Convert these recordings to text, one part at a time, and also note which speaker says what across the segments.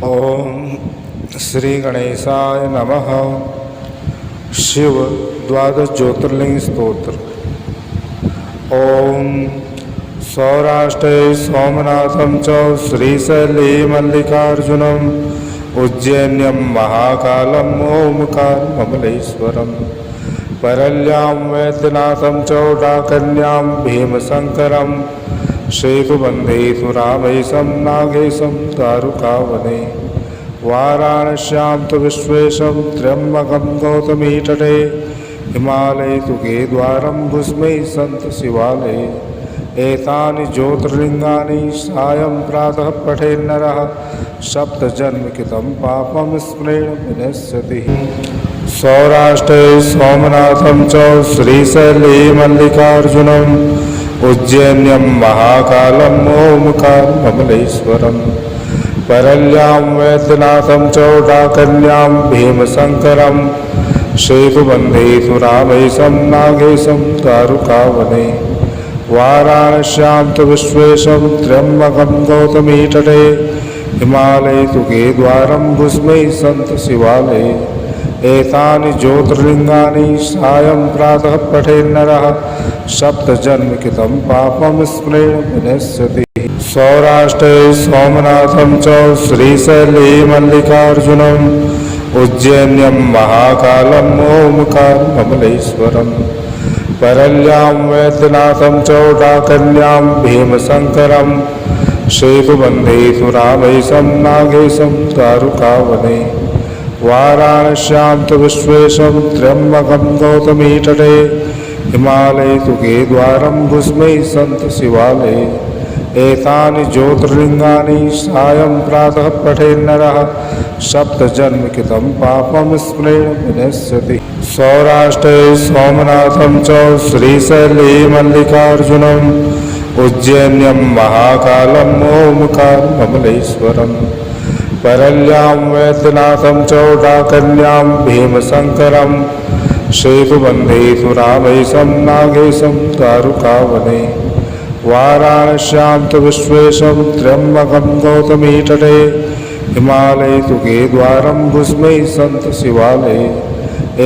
Speaker 1: ओम श्री गणेशाय नमः। शिव द्वादश ज्योतिर्लिंग स्तोत्र। ओम सौराष्ट्रे सोमनाथं च श्रीशैले मल्लिकार्जुनम् उज्जैन्यं महाकालं ओमकारममलेश्वरम् परल्यां वैद्यनाथं च डाकन्यां भीमशङ्करम् सेतुबन्धेषु रामेशं नागेशं दारुकावने वाराणस्यां तु विश्वेशं त्र्यम्बकं गौतमीतटे हिमालये तु केदारं भुस्मै सन्त शिवालये एतानि ज्योतिर्लिङ्गानि सायं प्रातः पठेन्नरः सप्तजन्मकृतं पापं स्मरेण विनश्यति। सौराष्ट्रे सोमनाथं च श्रीशैले मल्लिकार्जुनम् उज्जैन्यं महाकालं ओमकारममलेश्वरम् परल्यां वैद्यनाथं च डाकन्यां भीमशङ्करम् सेतुबन्धेषु रामेशं नागेशं दारुकावने वाराणस्यां तु विश्वेशं त्र्यम्बकं गौतमीतटे हिमालये तु केदारं भुस्मै सन्त शिवालये एतानि ज्योतिर्लिङ्गानि सायं प्रातः पठेन्नरः सप्तजन्मकृतं पापं स्मरेण विनश्यति। सौराष्ट्रे सोमनाथं च श्रीशैले मल्लिकार्जुनम् उज्जैन्यं महाकालं ओमकारममलेश्वरम् परल्यां वैद्यनाथं च डाकन्यां भीमशङ्करम् सेतुबन्धेषु रामेशं नागेशं दारुकावने वाराणस्यां तु विश्वेशं त्र्यम्बकं गौतमीतटे हिमालये तु केदारं भुस्मै सन्त शिवालये एतानि ज्योतिर्लिङ्गानि सायं प्रातः पठेन्नरः सप्तजन्मकृतं पापं स्मरेण विनश्यति। सौराष्ट्रे सोमनाथं च श्रीशैले मल्लिकार्जुनम् उज्जैन्यं महाकालं ओमकारममलेश्वरम् परल्यां वैद्यनाथं च डाकन्यां भीमशङ्करम् सेतुबन्धेषु रामेशं नागेशं दारुकावने वाराणस्यां तु विश्वेशं त्र्यम्बकं गौतमीतटे हिमालये तु केदारं भुस्मै सन्त शिवालये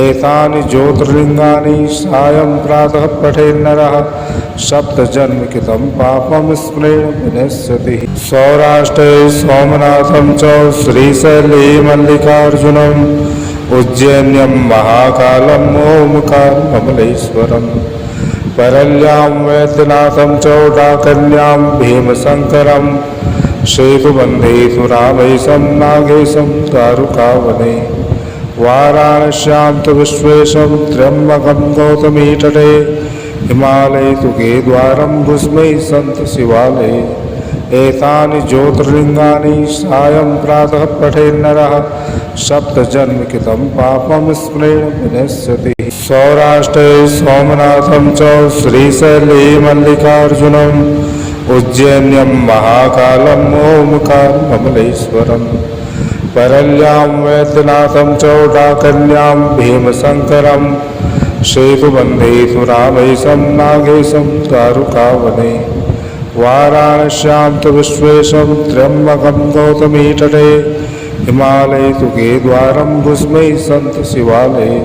Speaker 1: एतानि ज्योतिर्लिङ्गानि सायं प्रातः पठेन्नरः सप्तजन्मकृतं पापं स्मरेण विनश्यति। सौराष्ट्रे सोमनाथं च श्रीशैले मल्लिकार्जुनम् उज्जैन्यं महाकालं ओमकारममलेश्वरम् परल्यां वैद्यनाथं च डाकन्यां भीमशङ्करम् सेतुबन्धेषु रामेशं नागेशं दारुकावने वाराणस्यां तु विश्वेशं त्र्यम्बकं गौतमीतटे हिमालये तु केदारं भुस्मै सन्त शिवालये एतानि ज्योतिर्लिङ्गानि सायं प्रातः पठेन्नरः सप्तजन्मकृतं पापं स्मरेण विनश्यति। सौराष्ट्रे सोमनाथं च श्रीशैले मल्लिकार्जुनम् उज्जैन्यं महाकालं ओमकारममलेश्वरम् परल्यां वैद्यनाथं च डाकन्यां भीमशङ्करम् सेतुबन्धेषु रामेशं नागेशं दारुकावने वाराणस्यां तु विश्वेशं त्र्यम्बकं गौतमीतटे हिमालये तु केदारं भुस्मै सन्त शिवालये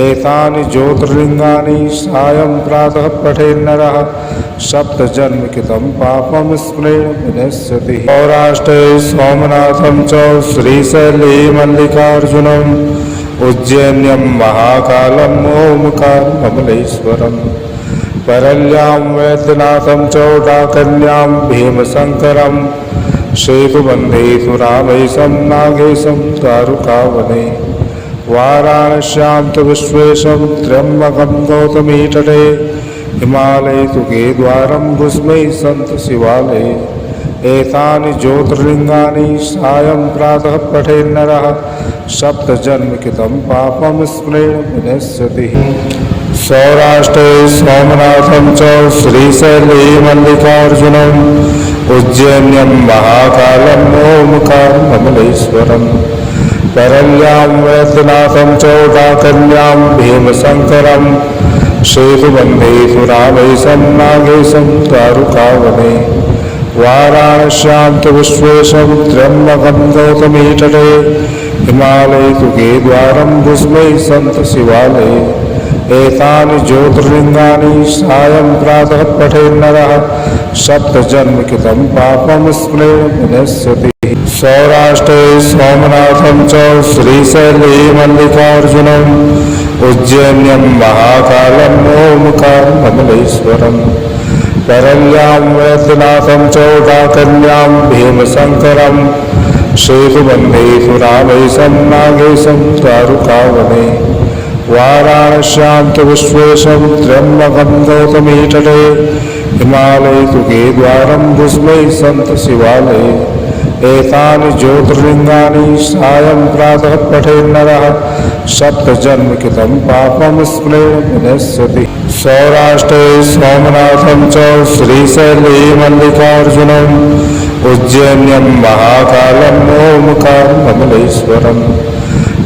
Speaker 1: एतानि ज्योतिर्लिङ्गानि सायं प्रातः पठेन्नरः सप्तजन्मकृतं पापं स्मरेण विनश्यति। सौराष्ट्रे सोमनाथं च श्रीशैले मल्लिकार्जुनम् उज्जैन्यं महाकालं ओमकारममलेश्वरम् परल्यां वैद्यनाथं च डाकन्यां भीमशङ्करम् सेतुबन्धेषु रामेशं नागेशं दारुकावने वाराणस्यां तु विश्वेशं त्र्यम्बकं गौतमीतटे हिमालये तु केदारं भुस्मै सन्त शिवालये एतानि ज्योतिर्लिङ्गानि सायं प्रातः पठेन्नरः सप्तजन्मकृतं पापं स्मरेण विनश्यति। सौराष्ट्रे सोमनाथं च श्रीशैले मल्लिकार्जुनम् उज्जैन्यं महाकालं ओमकारममलेश्वरम् परल्यां वैद्यनाथं च डाकन्यां भीमशङ्करम् सेतुबन्धेषु रामेशं नागेशं दारुकावने वाराणस्यां तु विश्वेशं त्र्यम्बकं गौतमीतटे हिमालये तु केदारं भुस्मै सन्त शिवालये एतानि ज्योतिर्लिङ्गानि सायं प्रातः पठेन्नरः सप्तजन्मकृतं पापं स्मरेण विनश्यति। सौराष्ट्रे सोमनाथं च श्रीशैले मल्लिकार्जुनम् उज्जैन्यं महाकालं ओंकारं कमलेश्वरम् परल्यां वैद्यनाथं च डाकल्यां भीमशङ्करं सेतुबन्धेषु रामेशं नागेशं दारुकावने वाराणस्यां तु विश्वेशं त्र्यम्बकं गौतमीतटे हिमालये तु केदारं भुस्मै सन्त शिवालये एतानि ज्योतिर्लिङ्गानि सायं प्रातः पठेन्नरः सप्तजन्मकृतं पापं स्मरेण विनश्यति। सौराष्ट्रे सोमनाथं च श्रीशैले मल्लिकार्जुनम् उज्जैन्यं महाकालं ओंकारं कमलेश्वरम्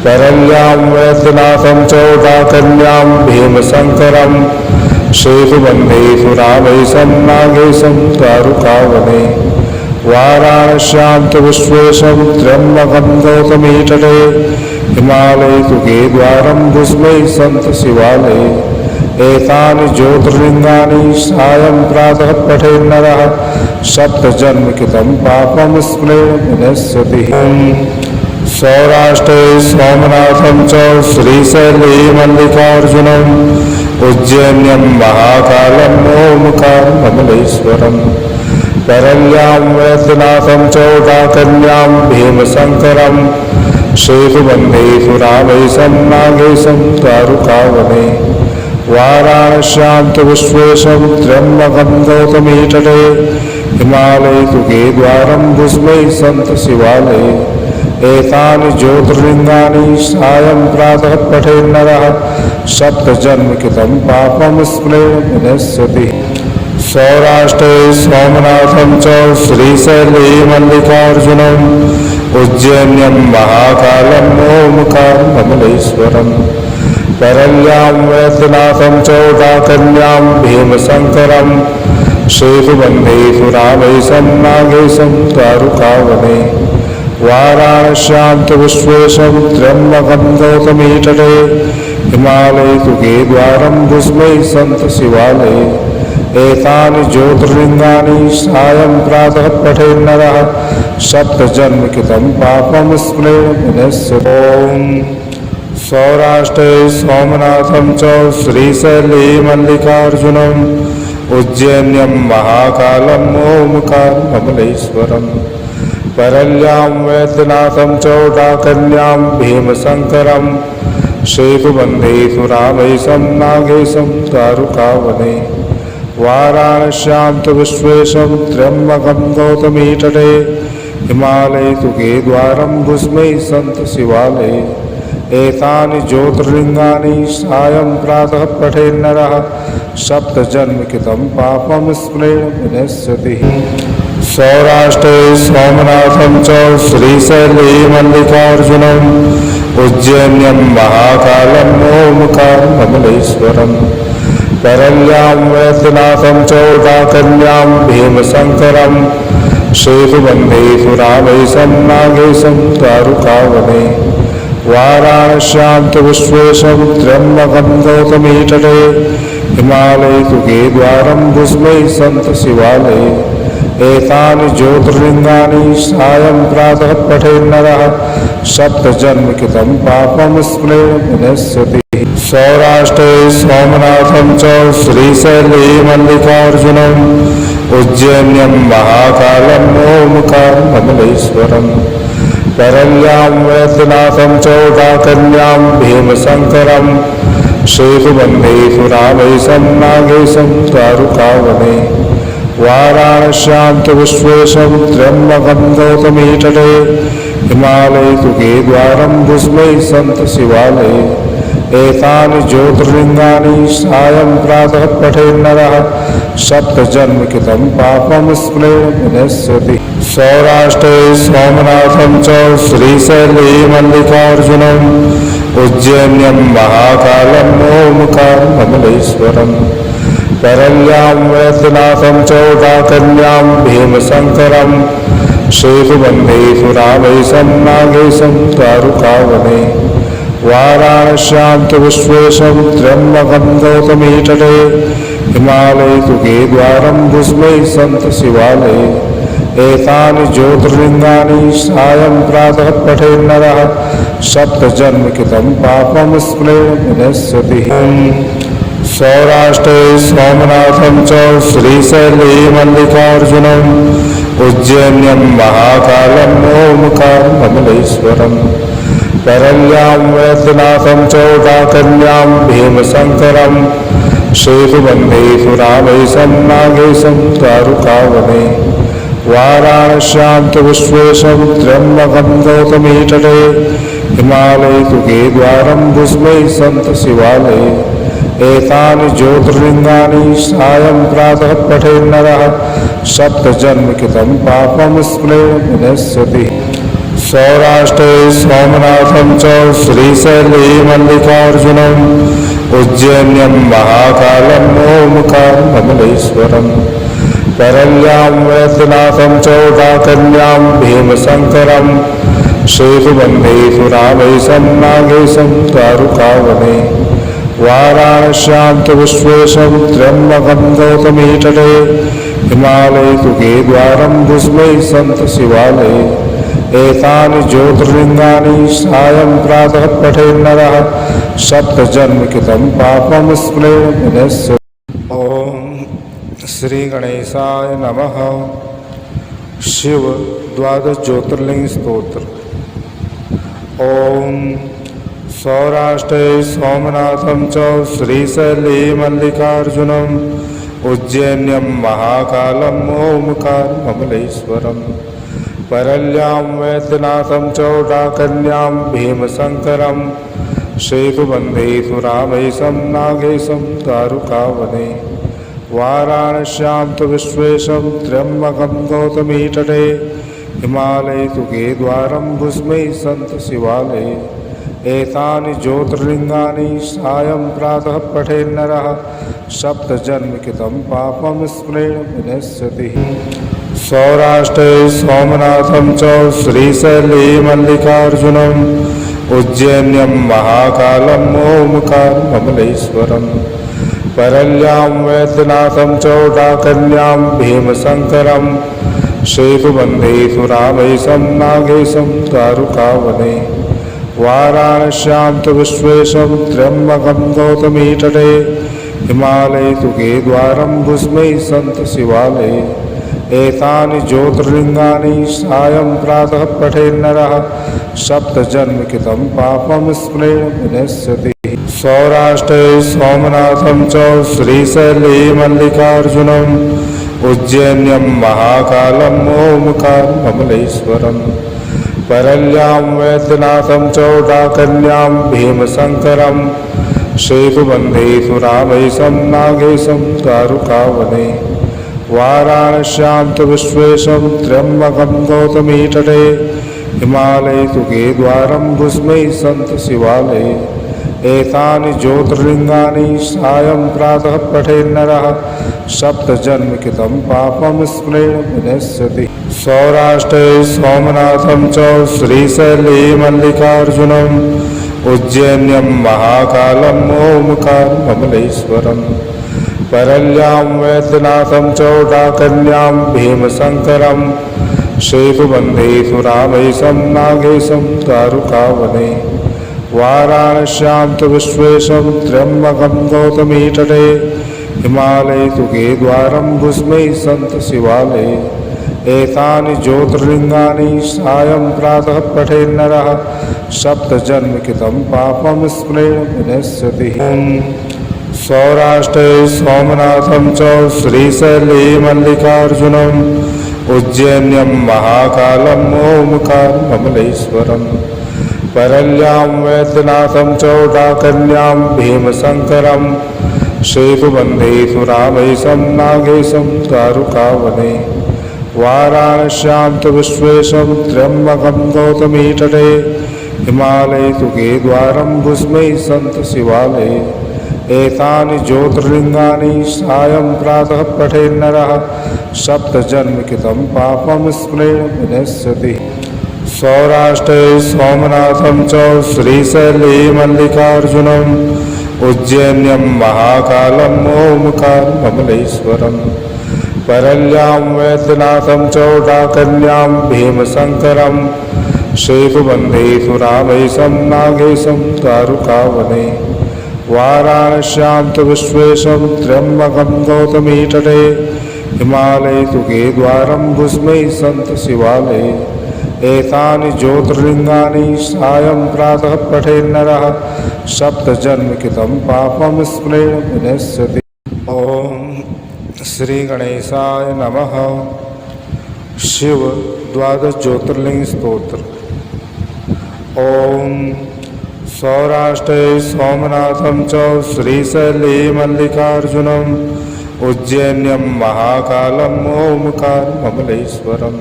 Speaker 1: परल्यां वैद्यनाथं च डाकल्यां भीमशङ्करं सेतुबन्धेषु रामेशं नागेशं दारुकावने वाराणस्यां तु विश्वेशं त्र्यम्बकं गौतमीतटे हिमालये तु केदारं भुस्मै सन्त शिवालये एतानि ज्योतिर्लिङ्गानि सायं प्रातः पठेन्नरः सप्तजन्मकृतं पापं स्मरेण विनश्यति। सौराष्ट्रे सोमनाथं च श्रीशैले मल्लिकार्जुनम् उज्जैन्यं महाकालं ओंकारं कमलेश्वरम् परल्यां वैद्यनाथं च डाकल्यां भीमशङ्करं सेतुबन्धेषु रामेशं नागेशं दारुकावने वाराणस्यां तु विश्वेशं त्र्यम्बकं गौतमीतटे हिमालये तु केदारं भुस्मै सन्त शिवालये एतानि ज्योतिर्लिङ्गानि सायं प्रातः पठेन्नरः सप्तजन्मकृतं पापं स्मरेण विनश्यति। सौराष्ट्रे सोमनाथं च श्रीशैले मल्लिकार्जुनम् उज्जैन्यं महाकालं ओंकारं कमलेश्वरम् परल्यां वैद्यनाथं च डाकल्यां भीमशङ्करं सेतुबन्धेषु रामेशं नागेशं दारुकावने वाराणस्यां तु विश्वेशं त्र्यम्बकं गौतमीतटे हिमालये तु केदारं भुस्मै सन्त शिवालये एतानि ज्योतिर्लिङ्गानि सायं प्रातः पठेन्नरः सप्तजन्मकृतं पापं स्मरेण विनश्यति। सौराष्ट्रे सोमनाथं च श्रीशैले मल्लिकार्जुनम् उज्जैन्यं महाकालं ओंकारं कमलेश्वरम् परल्यां वैद्यनाथं च डाकल्यां भीमशङ्करं सेतुबन्धेषु रामेशं नागेशं दारुकावने वाराणस्यां तु विश्वेशं त्र्यम्बकं गौतमीतटे हिमालये तु केदारं भुस्मै सन्त शिवालये एतानि ज्योतिर्लिङ्गानि सायं प्रातः पठेन्नरः सप्तजन्मकृतं पापं स्मरेण विनश्यति। सौराष्ट्रे सोमनाथं च श्रीशैले मल्लिकार्जुनम् उज्जैन्यं महाकालं ओंकारं कमलेश्वरम् परल्यां वैद्यनाथं च डाकल्यां भीमशङ्करं सेतुबन्धेषु रामेशं नागेशं दारुकावने वाराणस्यां तु विश्वेशं त्र्यम्बकं गौतमीतटे हिमालये तु केदारं भुस्मै सन्त शिवालये एतानि ज्योतिर्लिङ्गानि सायं प्रातः पठेन्नरः सप्तजन्मकृतं पापं स्मरेण विनश्यति। सौराष्ट्रे सोमनाथं च श्रीशैले मल्लिकार्जुनम् उज्जैन्यं महाकालं ओंकारं कमलेश्वरम् परल्यां वैद्यनाथं च डाकल्यां भीमशङ्करं सेतुबन्धेषु रामेशं नागेशं दारुकावने वाराणस्यां तु विश्वेशं त्र्यम्बकं गौतमीतटे हिमालये तु केदारं भुस्मै सन्त शिवालये एतानि ज्योतिर्लिङ्गानि सायं प्रातः पठेन्नरः सप्तजन्मकृतं पापं स्मरेण विनश्यति। सौराष्ट्रे सोमनाथं च श्रीशैले मल्लिकार्जुनम् उज्जैन्यं महाकालं ओंकारं कमलेश्वरम् परल्यां वैद्यनाथं चौटाकन्यां भीमशङ्करं सेतुबन्धेषु रामैशं नागेशं दारुकावने वाराणस्यां तु विश्वेशं त्र्यम्बकं गौतमीतटे हिमालये तु केदारं भुस्मै सन्त शिवालये एतानि ज्योतिर्लिङ्गानि सायं प्रातः पठेन्नरः सप्तजन्मकृतं पापं स्मरेण विनश्यति। सौराष्ट्रे सोमनाथं च श्रीशैले मल्लिकार्जुनम् उज्जैन्यं महाकालं ओंकारं कमलेश्वरम् परल्यां वैद्यनाथं चौटाकन्यां भीमशङ्करं सेतुबन्धेषु रामैशं नागेशं दारुकावने वाराणस्यां तु विश्वेशं त्र्यम्बकं गौतमीतटे हिमालये तु केदारं भुस्मै सन्त शिवालये एतानि ज्योतिर्लिङ्गानि सायं प्रातः पठेन्नरः सप्तजन्मकृतं पापं स्मरेण विनश्यति। सौराष्ट्रे सोमनाथं च श्रीशैले मल्लिकार्जुनम् उज्जैन्यं महाकालं ओंकारं कमलेश्वरम् परल्यां वैद्यनाथं चौटाकन्यां भीमशङ्करं सेतुबन्धेषु रामैशं नागेशं दारुकावने वाराणस्यां तु विश्वेशं त्र्यम्बकं गौतमीतटे हिमालये तु केदारं भुस्मै सन्त शिवालये एतानि ज्योतिर्लिङ्गानि सायं प्रातः पठेन्नरः सप्तजन्मकृतं पापं स्मरेण विनश्यति। ओम श्री गणेशाय नमः। शिव द्वादश ज्योतिर्लिंग स्तोत्र। ओम सौराष्ट्रे सोमनाथं च श्रीशैले मल्लिकार्जुनम् उज्जैन्यं महाकालं ओंकारं कमलेश्वरम् परल्यां वैद्यनाथं चौटाकन्यां भीमशङ्करं सेतुबन्धेषु रामैशं नागेशं दारुकावने वाराणस्यां तु विश्वेशं त्र्यम्बकं गौतमीतटे हिमालये तु केदारं भुस्मै सन्त शिवालये एतानि ज्योतिर्लिङ्गानि सायं प्रातः पठेन्नरः सप्तजन्मकृतं पापं स्मरेण विनश्यति। सौराष्ट्रे सोमनाथं च श्रीशैले मल्लिकार्जुनम् उज्जैन्यं महाकालं ओंकारं कमलेश्वरम् परल्यां वैद्यनाथं चौटाकन्यां भीमशङ्करं सेतुबन्धेषु रामैशं नागेशं दारुकावने वाराणस्यां तु विश्वेशं त्र्यम्बकं गौतमीतटे हिमालये तु केदारं भुस्मै सन्त शिवालये एतानि ज्योतिर्लिङ्गानि सायं प्रातः पठेन्नरः सप्तजन्मकृतं पापं स्मरेण विनश्यति। सौराष्ट्रे सोमनाथं च श्रीशैले मल्लिकार्जुनम् उज्जैन्यं महाकालं ओंकारं कमलेश्वरम् परल्यां वैद्यनाथं चौटाकन्यां भीमशङ्करं सेतुबन्धेषु रामैशं नागेशं दारुकावने वाराणस्यां तु विश्वेशं त्र्यम्बकं गौतमीतटे हिमालये तु केदारं भुस्मै सन्त शिवालये एतानि ज्योतिर्लिङ्गानि सायं प्रातः पठेन्नरः सप्तजन्मकृतं पापं स्मरेण विनश्यति। सौराष्ट्रे सोमनाथं च श्रीशैले मल्लिकार्जुनम् उज्जैन्यं महाकालं ओंकारं कमलेश्वरम् परल्यां वैद्यनाथं चौटाकन्यां भीमशङ्करं सेतुबन्धेषु रामैशं नागेशं दारुकावने वाराणस्यां तु विश्वेशं त्र्यम्बकं गौतमीतटे हिमालये तु केदारं भुस्मै सन्त शिवालये एतानि ज्योतिर्लिङ्गानि सायं प्रातः पठेन्नरः सप्तजन्मकृतं पापं स्मरेण विनश्यति। सौराष्ट्रे सोमनाथं च श्रीशैले मल्लिकार्जुनम् उज्जैन्यं महाकालं ओंकारं कमलेश्वरम् परल्यां वैद्यनाथं चौटाकन्यां भीमशङ्करं सेतुबन्धेषु रामैशं नागेशं दारुकावने वाराणस्यां तु विश्वेशं त्र्यम्बकं गौतमीतटे हिमालये तु केदारं भुस्मै सन्त शिवालये एतानि ज्योतिर्लिङ्गानि सायं प्रातः पठेन्नरः सप्तजन्मकृतं पापं स्मरेण विनश्यति। सौराष्ट्रे सोमनाथं च श्रीशैले मल्लिकार्जुनम् उज्जैन्यं महाकालम् ओंकारं कमलेश्वरम् परल्यां वैद्यनाथं च डाकन्यां भीमशङ्करम् सेतुबन्धे सुरामेशं नागेशं तारुकावने वाराणस्यां तु विश्वेशं त्र्यम्बकं गौतमीतटे हिमालये तु केदारं भुस्मै सन्त शिवालये एतानि ज्योतिर्लिङ्गानि सायं प्रातः पठेन्नरः सप्तजन्मकृतं पापं स्मरेण विनश्यति। ओम श्री गणेशाय नमः। शिव द्वादश ज्योतिर्लिंग स्तोत्र। ओम सौराष्ट्रे सोमनाथं च श्रीशैले मल्लिकार्जुनम् उज्जैन्यं महाकालम् ओंकारं कमलेश्वरम्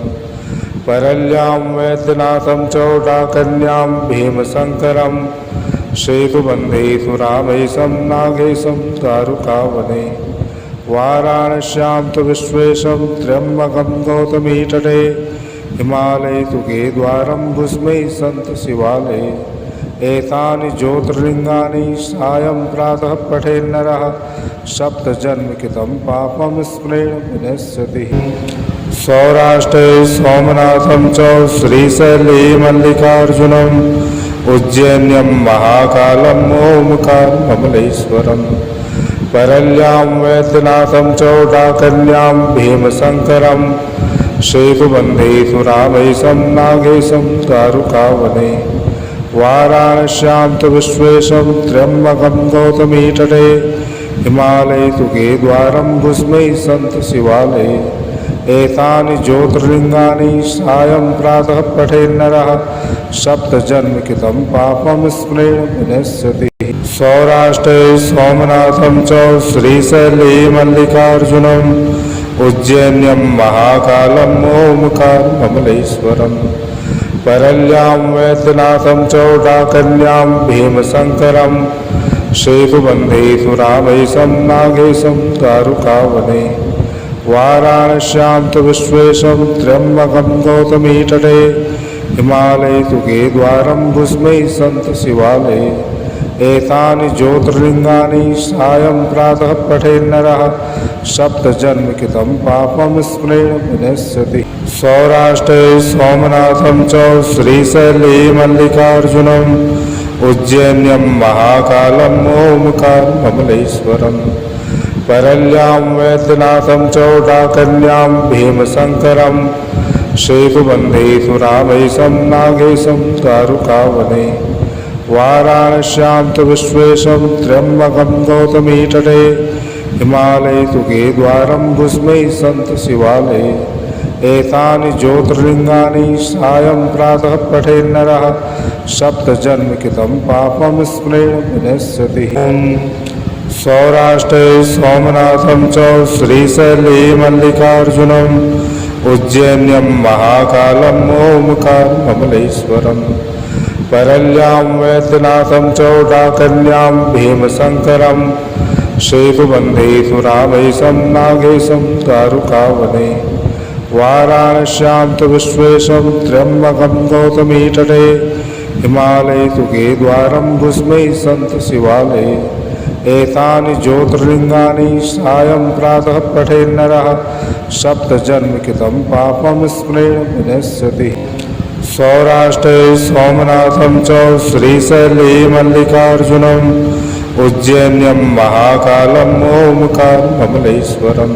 Speaker 1: परल्यां वैद्यनाथं च डाकन्यां भीमशङ्करम् सेतुबन्धे सुरामेशं नागेशं तारुकावने वाराणस्यां तु विश्वेशं त्र्यम्बकं गौतमीतटे हिमालये तु केदारं भुस्मै सन्त शिवालये एतानि ज्योतिर्लिङ्गानि सायं प्रातः पठेन्नरः सप्तजन्मकृतं पापं स्मरेण विनश्यति। सौराष्ट्रे सोमनाथं च श्रीशैले मल्लिकार्जुनम् उज्जैन्यं महाकालम् ओंकारं कमलेश्वरम् परल्यां वैद्यनाथं च डाकन्यां भीमशङ्करम् सेतुबन्धे सुरामेशं नागेशं तारुकावने वाराणस्यां तु विश्वेशं त्र्यम्बकं गौतमीतटे हिमालये तु केदारं भुस्मै सन्त शिवालये एतानि ज्योतिर्लिङ्गानि सायं प्रातः पठेन्नरः सप्तजन्मकृतं पापं स्मरेण विनश्यति। सौराष्ट्रे सोमनाथं च श्रीशैले मल्लिकार्जुनम् उज्जैन्यं महाकालम् ओंकारं कमलेश्वरम् परल्यां वैद्यनाथं च डाकन्यां भीमशङ्करम् सेतुबन्धे सुरामेशं नागेशं तारुकावने वाराणस्यां तु विश्वेशं त्र्यम्बकं गौतमीतटे हिमालये तु केदारं भुस्मै सन्त शिवालये एतानि ज्योतिर्लिङ्गानि सायं प्रातः पठेन्नरः सप्तजन्मकृतं पापं स्मरेण विनश्यति। सौराष्ट्रे सोमनाथं च श्रीशैले मल्लिकार्जुनम् उज्जैन्यं महाकालम् ओंकारं कमलेश्वरम् परल्यां वैद्यनाथं च डाकन्यां भीमशङ्करम् सेतुबन्धे सुरामेशं नागेशं तारुकावने वाराणस्यां तु विश्वेशं त्र्यम्बकं गौतमीतटे हिमालये तु केदारं भुस्मै सन्त शिवालये एतानि ज्योतिर्लिङ्गानि सायं प्रातः पठेन्नरः सप्तजन्मकृतं पापं स्मरेण विनश्यति। सौराष्ट्रे सोमनाथं च श्रीशैले मल्लिकार्जुनम् उज्जैन्यं महाकालम् ओंकारं कमलेश्वरम् परल्यां वैद्यनाथं च डाकन्यां भीमशङ्करम् सेतुबन्धे सुरामेशं नागेशं तारुकावने वाराणस्यां तु विश्वेशं त्र्यम्बकं गौतमीतटे हिमालये तु केदारं भुस्मै सन्त शिवालये एतानि ज्योतिर्लिङ्गानि सायं प्रातः पठेन्नरः सप्तजन्मकृतं पापं स्मरेण विनश्यति। सौराष्ट्रे सोमनाथं च श्रीशैले मल्लिकार्जुनम् उज्जैन्यं महाकालम् ओंकारं कमलेश्वरम्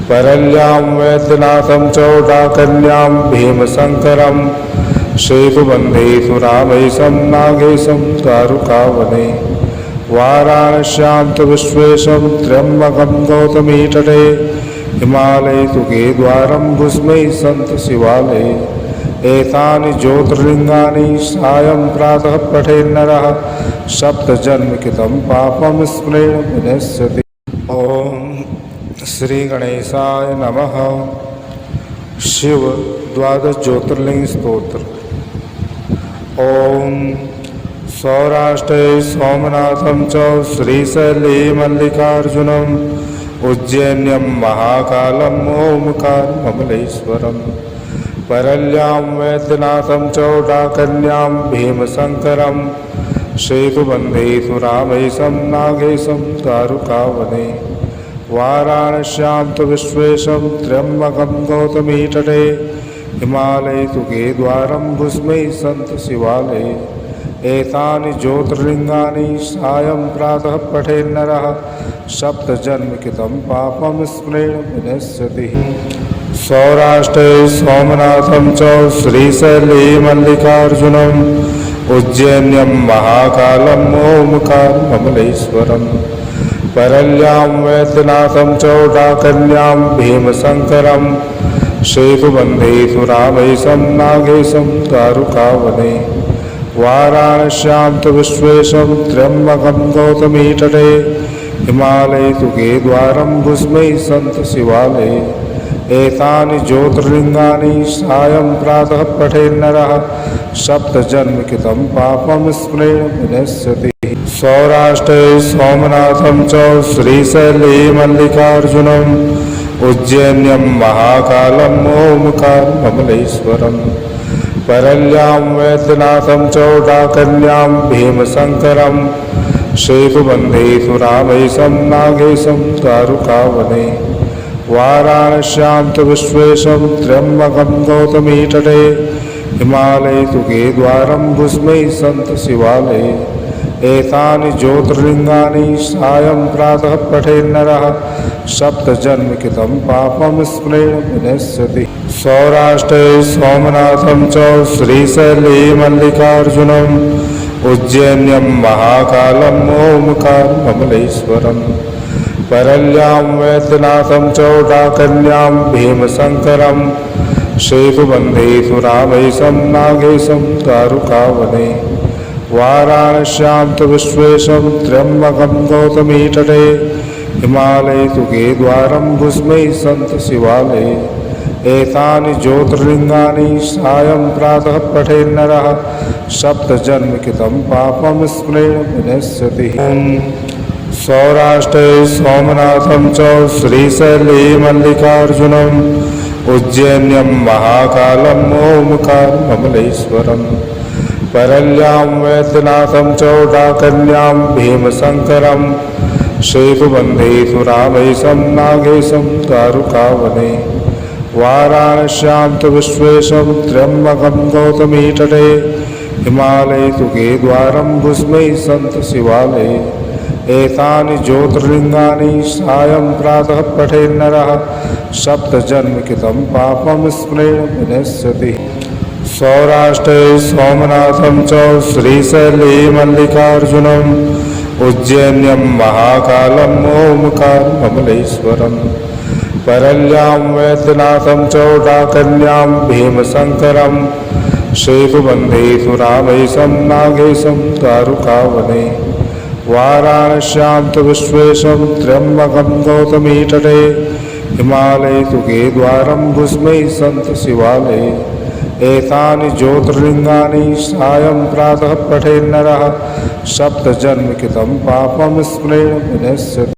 Speaker 1: परल्यां वैद्यनाथं च डाकन्यां भीमशङ्करम् सेतुबन्धे सुरामेशं नागेशं तारुकावने वाराणस्यां तु विश्वेशं त्र्यम्बकं गौतमीतटे हिमालये तु केदारं भुस्मै सन्त शिवालये एतानि ज्योतिर्लिङ्गानि सायं प्रातः पठेन्नरः सप्तजन्मकृतं पापं स्मरेण विनश्यति। ओम श्री गणेशाय नमः। शिव द्वादश ज्योतिर्लिंग स्तोत्र। ओम सौराष्ट्रे सोमनाथं च श्रीशैले मल्लिकार्जुनम् उज्जैन्यं महाकालम् ओंकारममलेश्वरम् परल्यां वैद्यनाथं च डाकन्यां भीमशङ्करं सेतुबन्धेषु रामेशं नागेशं दारुकावने वाराणस्यां तु विश्वेशं त्र्यम्बकं गौतमीतटे हिमालये तु केदारं भुस्मै सन्त शिवालये एतानि ज्योतिर्लिङ्गानि सायं प्रातः पठेन्नरः सप्तजन्मकृतं पापं स्मरेण विनश्यति। सौराष्ट्रे सोमनाथं च श्रीशैले मल्लिकार्जुनम् उज्जैन्यं महाकालम् ओंकारममलेश्वरम् परल्यां वैद्यनाथं च डाकन्यां भीमशङ्करं सेतुबन्धेषु रामेशं नागेशं दारुकावने वाराणस्यां तु विश्वेशं त्र्यम्बकं गौतमीतटे हिमालये तु केदारं भुस्मै सन्त शिवालये एतानि ज्योतिर्लिङ्गानि सायं प्रातः पठेन्नरः सप्तजन्मकृतं पापं स्मरेण विनश्यति। सौराष्ट्रे सोमनाथं च श्रीशैले मल्लिकार्जुनम् उज्जैन्यं महाकालम् ओंकारममलेश्वरम् परल्यां वैद्यनाथं च डाकन्यां भीमशङ्करं सेतुबन्धेषु रामेशं नागेशं दारुकावने वाराणस्यां तु विश्वेशं त्र्यम्बकं गौतमीतटे हिमालये तु केदारं भुस्मै सन्त शिवालये एतानि ज्योतिर्लिङ्गानि सायं प्रातः पठेन्नरः सप्तजन्मकृतं पापं स्मरेण विनश्यति। सौराष्ट्रे सोमनाथं च श्रीशैले मल्लिकार्जुनम् उज्जैन्यं महाकालम् ओंकारममलेश्वरम् परल्यां वैद्यनाथं च डाकन्यां भीमशङ्करं सेतुबन्धेषु रामेशं नागेशं दारुकावने वाराणस्यां तु विश्वेशं त्र्यम्बकं गौतमीतटे हिमालये तु केदारं भुस्मै सन्त शिवालये एतानि ज्योतिर्लिङ्गानि सायं प्रातः पठेन्नरः सप्तजन्मकृतं पापं स्मरेण विनश्यति। सौराष्ट्रे सोमनाथं च श्रीशैले मल्लिकार्जुनम् उज्जैन्यं महाकालम् ओंकारममलेश्वरम् परल्यां वैद्यनाथं च डाकन्यां भीमशङ्करं सेतुबन्धेषु रामेशं नागेशं दारुकावने वाराणस्यां तु विश्वेशं त्र्यम्बकं गौतमीतटे हिमालये तु केदारं भुस्मै सन्त शिवालये एतानि ज्योतिर्लिङ्गानि सायं प्रातः पठेन्नरः सप्तजन्मकृतं पापं स्मरेण विनश्यति। सौराष्ट्रे सोमनाथं च श्रीशैले मल्लिकार्जुनम् उज्जैन्यं महाकालम् ओंकारममलेश्वरम् परल्यां वैद्यनाथं च डाकन्यां भीमशङ्करं सेतुबन्धेषु रामेशं नागेशं दारुकावने वाराणस्यां तु विश्वेशं त्र्यम्बकं गौतमीतटे हिमालये तु केदारं भुस्मै सन्त शिवालये एतानि ज्योतिर्लिङ्गानि सायं प्रातः पठेन्नरः सप्तजन्मकृतं पापं स्मरेण विनश्यति।